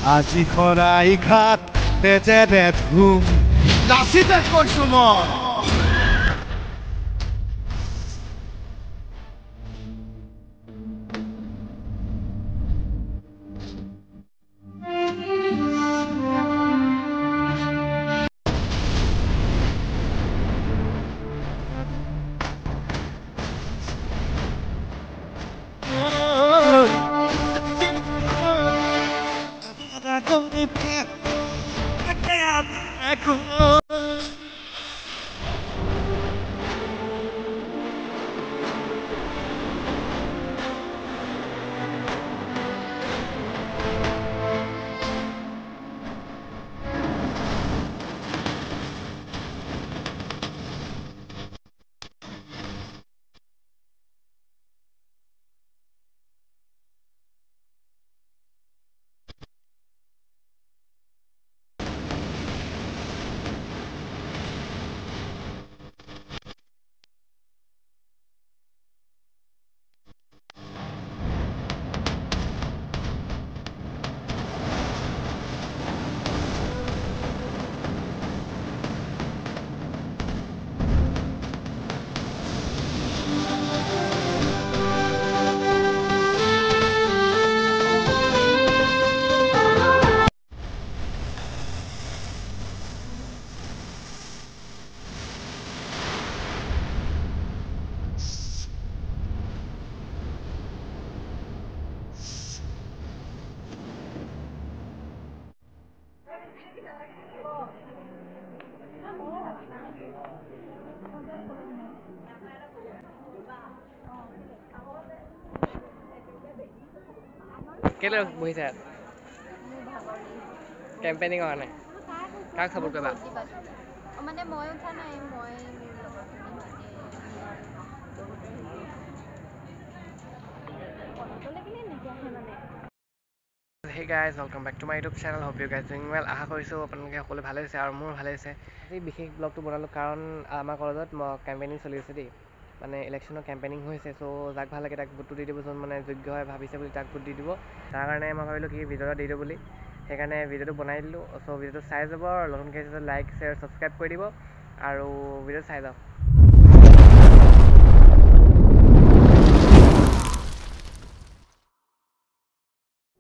আজি খৰাই ঘাট তেজেৰে ধুম নাচিতে কৈছো মই কেলে বহিছে কেম্পেইনিং কৰা নাই কাক সাপোৰ্ট কৰিবা মানে মই উঠা নাই মই Hey guys, welcome back to my YouTube channel. Hope you guys doing well. আশা কৰিছোঁ আপোনালোকে সকলো ভালে আছে আৰু মোৰ ভালে আছে আজি বিশেষ ব্লগটো বনালোঁ কাৰণ আমাৰ কলেজত কেম্পেইনিং চলি আছে দেই মানে ইলেকশ্যনৰ কেম্পেইনিং হৈছে চ' যাক ভাল লাগে তাক ভোটটো দি দিব যোন মানে যোগ্য হয় ভাবিছে বুলি তাক ভোট দি দিব তাৰ কাৰণে মই ভাবিলোঁ কি ভিডিঅ'টো দি দিওঁ বুলি সেইকাৰণে ভিডিঅ'টো বনাই দিলোঁ চ' ভিডিঅ'টো চাই যাব আৰু নতুনকৈ লাইক শ্বেয়াৰ ছাবস্ক্ৰাইব কৰি দিব আৰু ভিডিঅ'টো চাই যাওক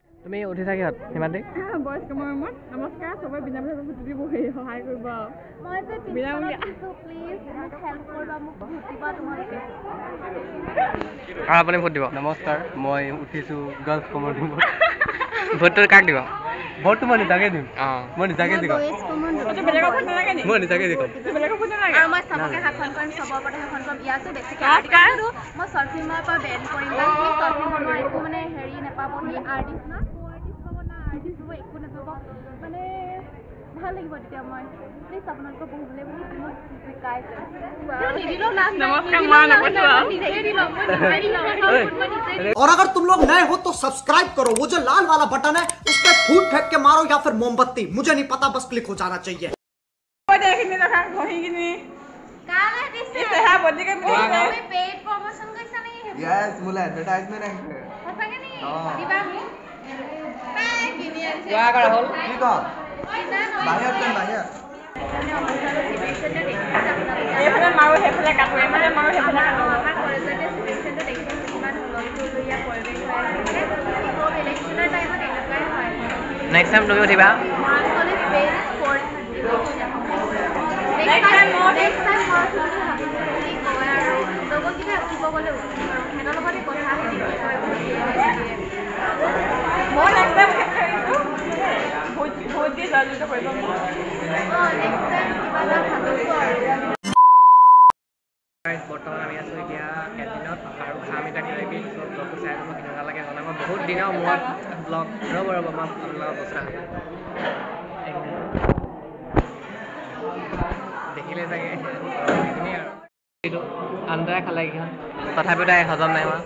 তুমি উঠিছা কিহত সিমানটি বয়স্ক মৰমত নমস্কাৰ সবাই বিনামূলীয়া ভোট দিব সহায় কৰিব মই যে বিনামূলীয়া প্লিজ মোক হেল্প কৰিবা মোক ভোট দিবা তোমালোকে আৰু আপুনি ভোট দিব নমস্কাৰ মই উঠিছোঁ গাৰ্লছ কমন ভোটটো কাক দিব ভোটটো মই নিজাকে দিম মই নিজাকে দিম মই নিজাকে দিম আৰু মই চবকে শাসন কৰিম চবৰ ওপৰতে শাসন কৰিম ইয়াতো বেছিকৈ আৰ্টিষ্ট মই শ্বৰ্ট ফিল্মৰ পৰা বেন কৰিম বা সেই শ্বৰ্ট ফিল্মৰ একো মানে হেৰি নাপাব সি আৰ্টিষ্ট না আৰ্টিষ্ট হ'ব একো নাপাব মানে ভাল লাগিব তেতিয়া মই প্লিজ আপোনালোকক বহুবলৈ বহুত মোক শিকাইছে और अगर तुम लोग नए हो तो सब्सक्राइब करो वो जो लाल वाला बटन है उस पर फूट फेंक के मारो या फिर मोमबत्ती मुझे नहीं पता बस क्लिक हो जाना चाहिए यस मुला एडवर्टाइजमेंट है যোৱা কৰা হ'ল কি কম বাহিৰত যাম বাহিৰত এইফালে মাৰো সেইফালে কাটো এইফালে মাৰো সেইফালে কাটো আমাৰ কলেজতে চিলেকশ্যনটো দেখিছোঁ কিমান হুলস্থুলীয়া পৰিৱেশ হৈ আছে চব ইলেকশ্যনৰ টাইমত এনেকুৱাই হয় নেক্সট টাইম তুমি উঠিবা college best for election next time মই আৰু লগৰ কিবা উঠিব গ'লে উঠিম আৰু সিহঁতৰ লগতে কথা পাতিম মই নেক্সট টাইম ভোট দিয়ে জয়যুক্ত কৰিব নেক্সট টাইম কিবা এটা ভাবিছোঁ আৰু বৰ্তমান আমি আছোঁ এতিয়া কেণ্টিনত আৰু খাম এতিয়া কিবাকিবি চব ব্লগটো চাই যাব কেনেকুৱা লাগে জনাব মই বহুত দিনৰ মূৰত ব্লগ ৰ'ব মই আপোনালোকক বচা দেখিলে চাগে সেইখিনিয়ে আৰু এইটো আন্দাৰে খালে এইকেইখন তথাপিও তাই হজম নাই হোৱা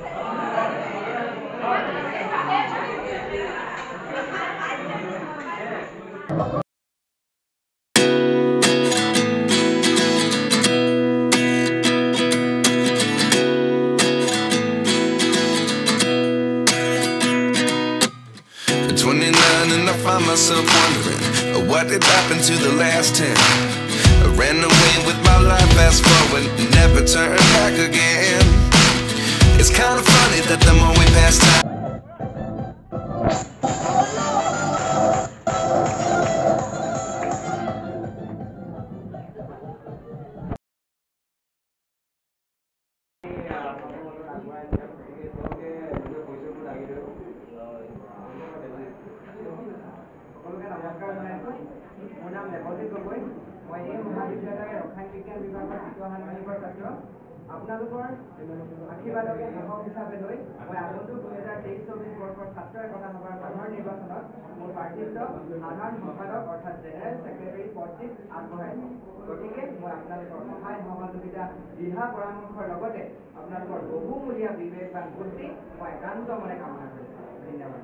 And I find myself myself wondering what did happen to the last 10. I ran away with my life, fast forward, never turn back again. It's kind of funny that the more we pass time. মোৰ নাম দেৱজিৎ গগৈ মই এই মহাবিদ্যালয়ৰ ৰসায়ন বিজ্ঞান বিভাগৰ তৃতীয় ষাণ্মাসিকৰ ছাত্ৰ আপোনালোকৰ আশীৰ্বাদকে সাহস হিচাপে লৈ মই আগন্তুক 2023-24 বৰ্ষৰ ছাত্ৰ একতা সভাৰ সাধাৰণ নিৰ্বাচনত মোৰ প্ৰাৰ্থিত্ব সাধাৰণ সম্পাদক অৰ্থাৎ জেনেৰেল ছেক্ৰেটাৰী পদটিত আগবঢ়াইছোঁ গতিকে মই আপোনালোকৰ সহায় সহযোগিতা দিহা পৰামৰ্শৰ লগতে আপোনালোকৰ বহুমূলীয়া বিবেকবান বুদ্ধি মই একান্ত মনে কামনা কৰিছোঁ ধন্যবাদ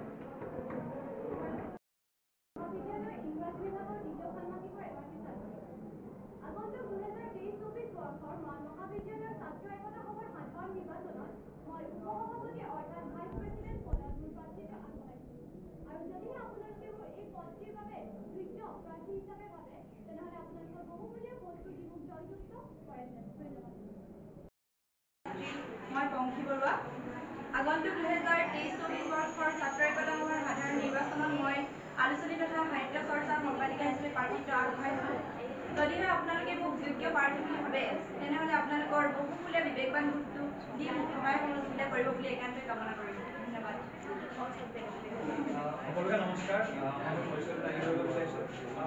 মই পংখী বৰুৱা আগন্তুক 2023-24 বৰ্ষৰ ছাত্ৰ একতা সভাৰ সাধাৰণ নিৰ্বাচনত মই আলোচনী তথা সাহিত্য চৰ্চাৰ সম্পাদিকা হিচাপে প্ৰাৰ্থিত্ব আগবঢ়াইছোঁ যদিহে আপোনালোকে মোক যোগ্য প্ৰাৰ্থী বুলি ভাবে তেনেহ'লে আপোনালোকৰ বহুমূলীয়া বিবেকবান বুদ্ধিটো দি মোক সহায় সহযোগিতা কৰিব বুলি একান্তই কামনা কৰিছোঁ ধন্যবাদ সকলোকে নমস্কাৰ মই পৰিচয় দাঙি ধৰিব বিচাৰিছোঁ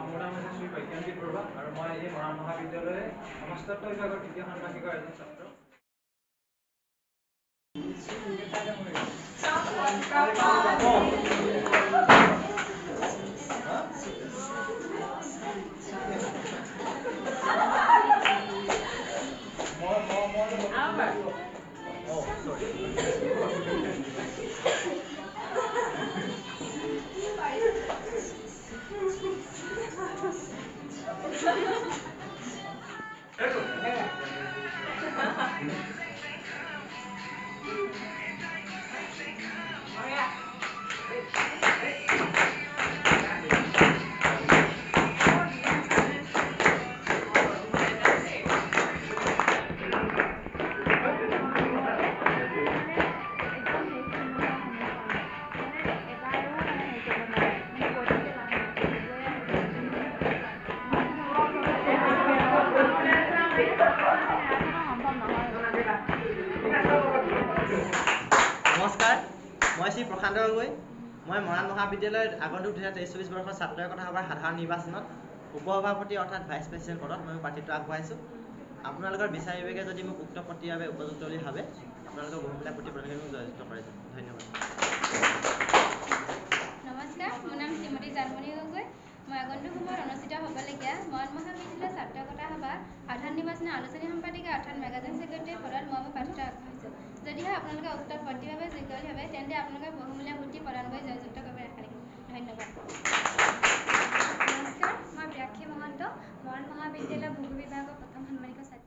মোৰ নাম হৈছে শ্ৰী প্ৰজ্ঞানজিৎ বৰুৱা আৰু মই এই মৰাণ মহাবিদ্যালয়ৰ সমাজতত্ত্ব বিভাগৰ তৃতীয় ষাণ্মাসিকৰ এজন ছাত্ৰ নমস্কাৰ মই শ্ৰী প্ৰশান্ত গগৈ মই মৰাণ মহাবিদ্যালয়ৰ আগন্তুক 2023-24 বৰ্ষৰ ছাত্ৰ একতা সভাৰ সাধাৰণ নিৰ্বাচনত উপসভাপতি অৰ্থাৎ ভাইচ প্ৰেচিডেণ্ট পদত মই প্ৰাৰ্থিত্ব আগবঢ়াইছোঁ আপোনালোকৰ বিচাৰ বিবেকে যদি মোক উক্ত পদটিৰ বাবে উপযুক্ত বুলি ভাবে আপোনালোকৰ বহুমূলীয়া প্ৰতি প্ৰদান মোক জয়যুক্ত কৰে ধন্যবাদ নমস্কাৰ মোৰ নাম শ্ৰীমতী জানমণি গগৈ মই আগন্তুক সময়ত অনুষ্ঠিত হ'বলগীয়া মৰাণ মহাবিদ্যালয়ৰ ছাত্ৰ একতা সভাৰ সাধাৰণ নিৰ্বাচনৰ আলোচনী সম্পাদিকা অৰ্থাৎ মেগাজিন ছেক্ৰেটাৰী পদত মই প্ৰাৰ্থিত্ব আগবঢ়াইছোঁ যদিহে আপোনালোকে উক্ত পদটিৰ বাবে যোগ্য বুলি ভাবে তেন্তে আপোনালোকে বহুমূলীয়া বুদ্ধি প্ৰদান কৰি জয়যুক্ত কৰিব আশা ৰাখিম ধন্যবাদ নমস্কাৰ মই ব্যাক্ষী মহন্ত মৰাণ মহাবিদ্যালয়ৰ ভূগোল বিভাগৰ প্ৰথম ষাণ্মাসিকৰ ছাত্ৰী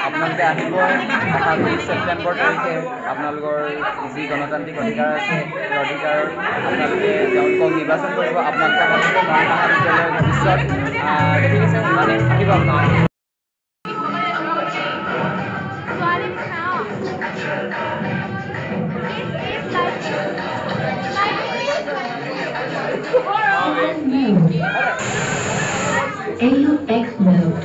আপোনালোকে আহিব 28 ছেপ্টেম্বৰ তাৰিখে আপোনালোকৰ যি গণতান্ত্ৰিক অধিকাৰ আছে সেই অধিকাৰ আপোনালোকে তেওঁলোকক নিৰ্বাচন কৰিব আপোনালোকে আহিব মৰাণ মহাবিদ্যালয়ৰ ভৱিষ্যত ঠিক আছে মানে আহিব আপোনালোকে AUX mode.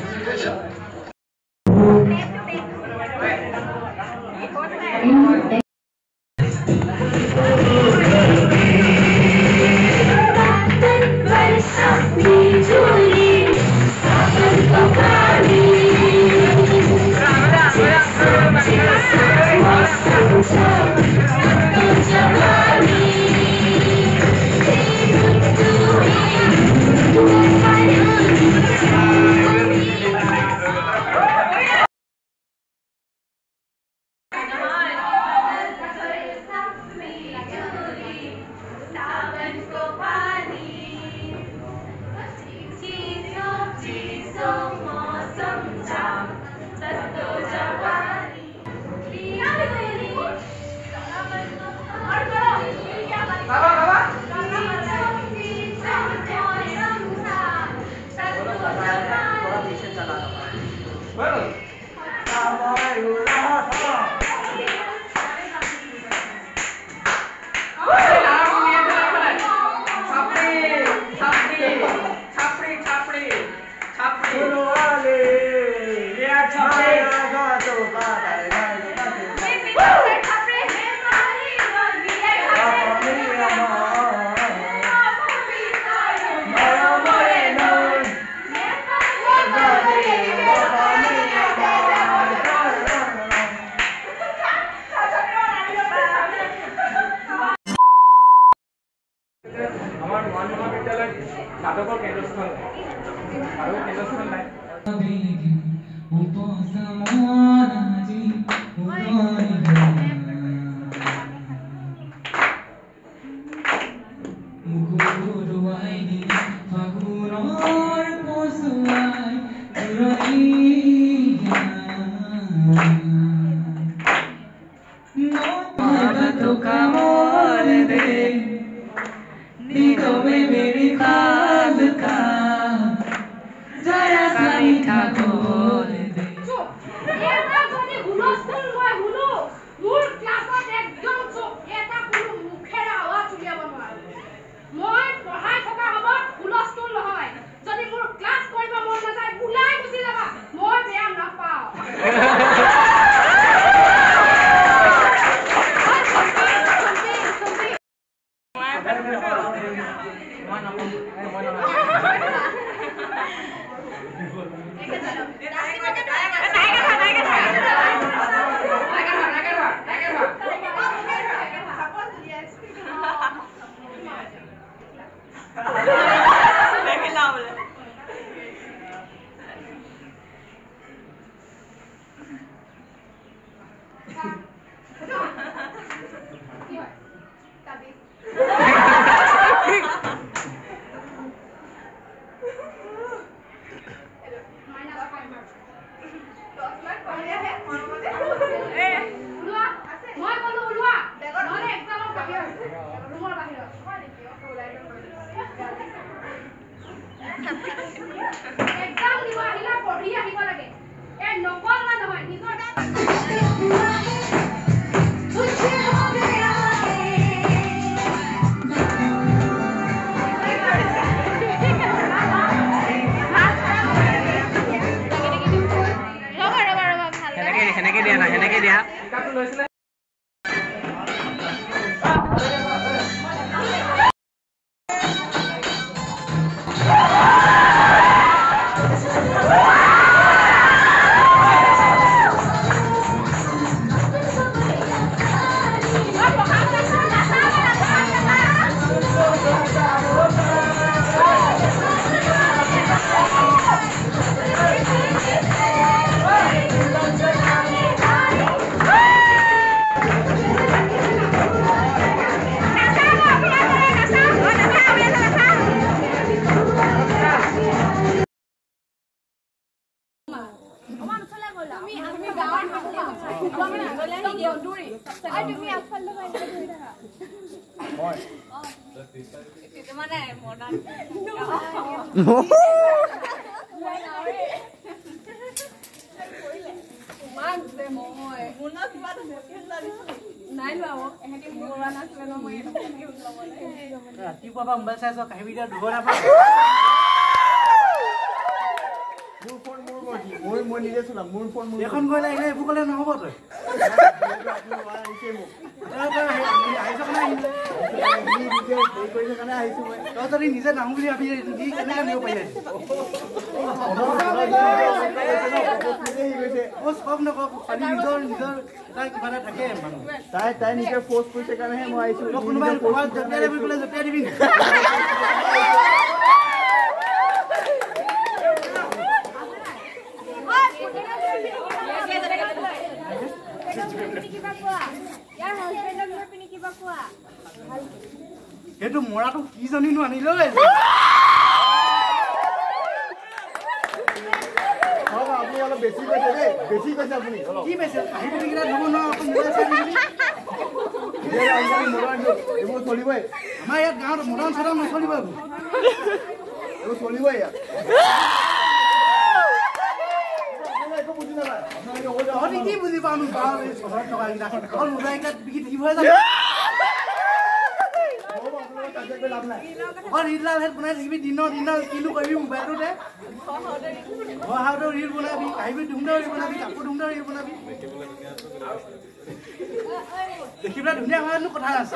নম্বৰটো লৈছিলে ৰাতিপুৱা পৰা মোবাইল চাইছ কাহি ভিডিঅ' দুঘণ্টা পৰা মই নিজে চলাম মোৰ ফোন এখন গৈ লাগিলে এইবোৰ ক'লে নহ'ব তই তই যদি নিজে নাহো বুলি ভাবি কেনেকৈ নিব পাৰিলে কওক নকওক খালি নিজৰ তাৰ কিবা এটা থাকে মানুহ তাই নিজে পোষ্ট কৰিছে কাৰণেহে মই আহিছোঁ কোনোবাই জপিয়াই দিবি ক'লে জপিয়াই দিবি সেইটো মৰাটো কি জানিনো আনিলৈ আপুনি অলপ বেছি কৈছে দেই বেছি কৈছে আপুনি কি পাইছে কাহিনী কেইটা ধুব এইবোৰ চলিবই আমাৰ ইয়াত গাঁৱত মডাৰ্ণ চাদৰ নচলিব এইবোৰ চলিবই ইয়াত কি বুজি পাওঁ আমি গাঁৱৰ চহৰত থকা কেইটা অকল মোবাইল কেইটাত বিকি থাকিব জানো ৰিল হেড বনাই থাকিবি দিনৰ কিনো কৰিবি মোবাইলটোতে ঘৰতে ৰিল বনাবি আহিবি ধুমধাম ৰিল বনাবি কাপোৰ ধুমধাম ৰিল বনাবি দেখিবলৈ ধুনীয়া হোৱানো কথা আছে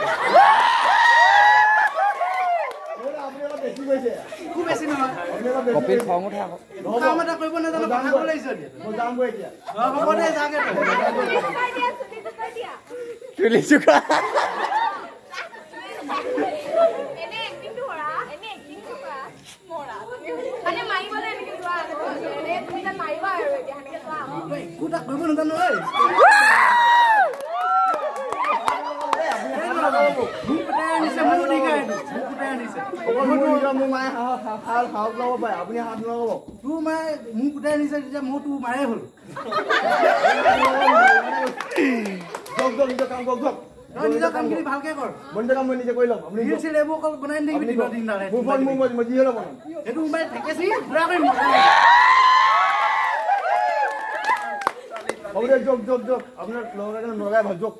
খুব বেছি নহয় কাম এটা কৰিব নাজানো কথা ক'ব লাগিছ হ'ব দে যাগে চুলি চুকা একোটা কৰিব নাজানো ঐ মোৰ মায়ে হাত ল'ব পাৰে আপুনি হাত নল'ব তোৰ মায়ে মোক গোটাই আনিছে তেতিয়া মই তোৰ মাৰে হ'ল নিজৰ কাম কৰক তই নিজৰ কামখিনি ভালকে কৰ মই নিজৰ কাম মই নিজে কৰি ল'ম আপুনি এইবোৰ অকল বনাই নিদিবি মোৰ ফোন মই যি হ'লেও বনাম সেইটো মোবাইল থাকেছি পুৰা কৰিম হ'ব দে জোক আপোনাৰ লগাই ভাল জোক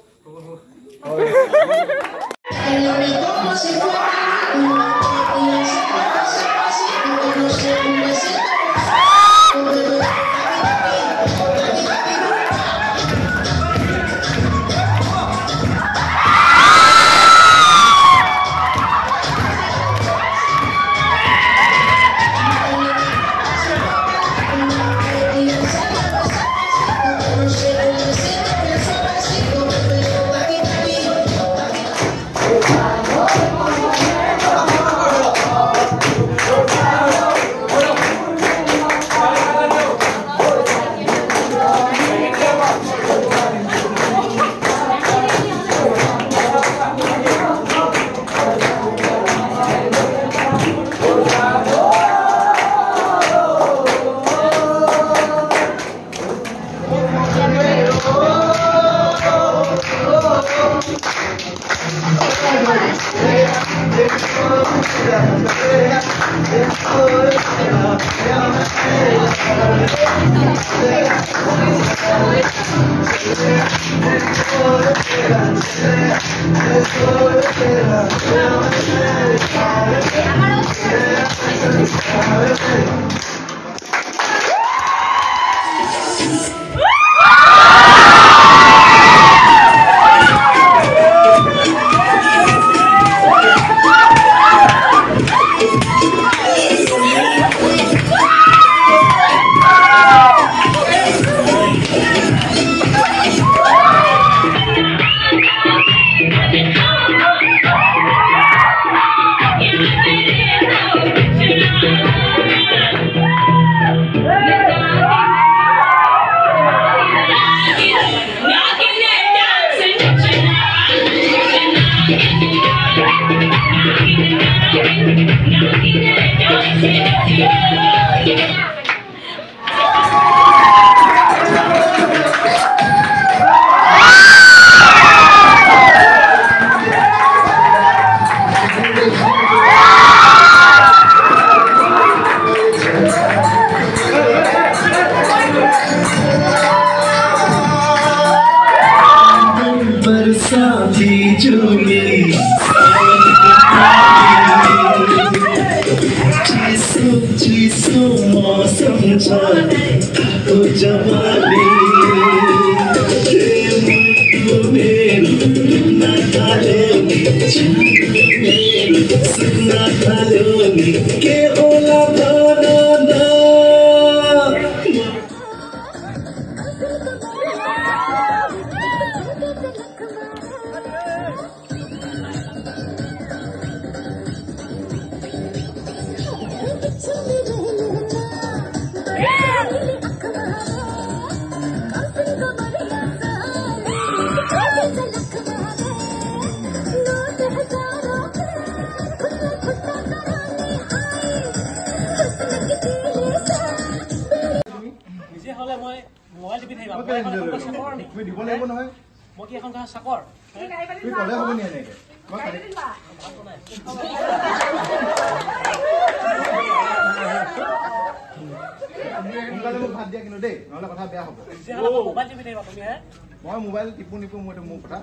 মই মোবাইল টিপু নিপু মই মোৰ কথা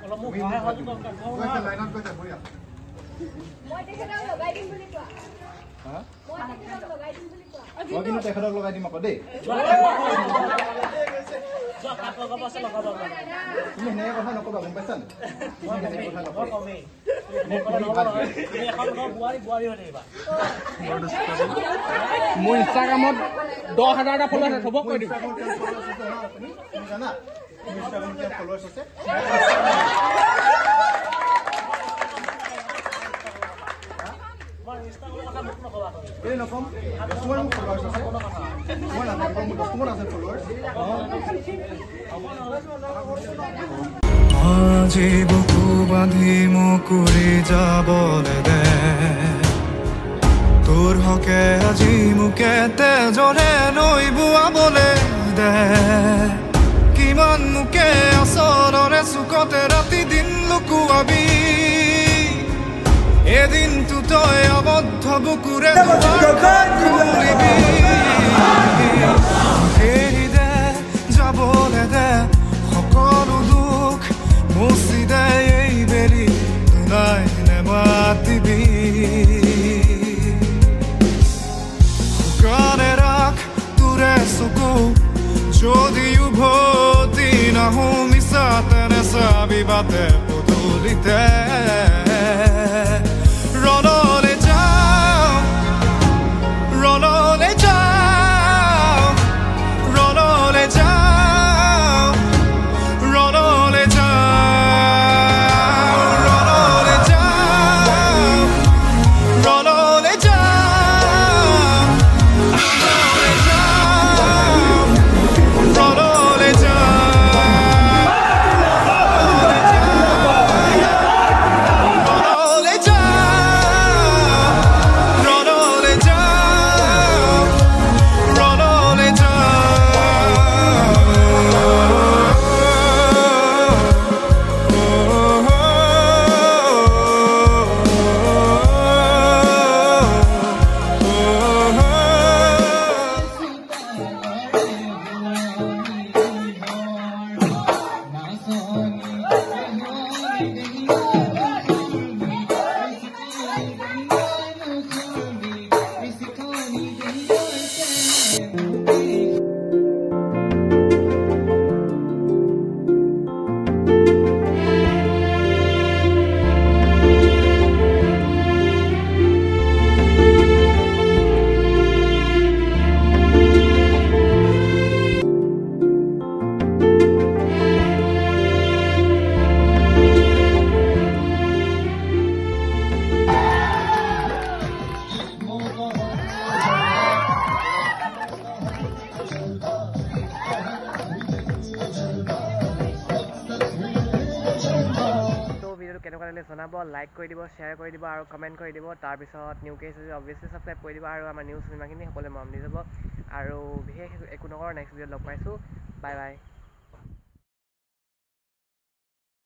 মই কিন্তু তেখেতক লগাই দিম আকৌ দেই তুমি সেনেকে কথা নকবা গম পাইছা মোৰ ইনষ্টাগ্ৰামত 10,000টা ফলোৱাৰ্ছ আছে চবক কৈ দিম জানা ইনষ্টাগ্ৰামত কিমান ফলোৱাৰ্ছ আছে এই নকম তোমাৰ মোক ফলোৱাৰ্ছ আছে মই নাথাকিব মোৰ তোমাৰ আছে ফলোৱাৰ্ছ আজি বুকু বান্ধি মুকুৰি যাবলৈ দে তোৰ হকে আজি মোকে তেজৰে নৈ বোৱাবলৈ দে কিমান মোকে আচলৰে চুকতে ৰাতি দিন লুকুৱাবি এদিনটো তই আবদ্ধ বুকুৰে খুলিবি এৰি দে যাবলৈ দে সকলো দুখ মুচি দে এই বেলি তোলাই নেমাতিবি শুকানে ৰাখ তোৰে চকু যদি উভতি নাহো মিছাতে নেচাবি বাটে পদূলিতে ৰণলে যাওঁ ৰণলে যাওঁ ৰণলে যাওঁ ৰণলে যাওঁ ৰণলে যাওঁ ৰণলে যাওঁ ৰণলে যাওঁ লাগিলে জনাব লাইক কৰি দিব শ্বেয়াৰ কৰি দিব আৰু কমেণ্ট কৰি দিব তাৰপিছত নিউ কেছ যদি অবভিয়াছলি ছাবস্ক্ৰাইব কৰি দিব আৰু আমাৰ নিউজ চিনেমাখিনি সকলোৱে মৰম দি যাব আৰু বিশেষ একো নকৰোঁ নেক্সট ভিডিঅ'ত লগ পাইছোঁ বাই বাই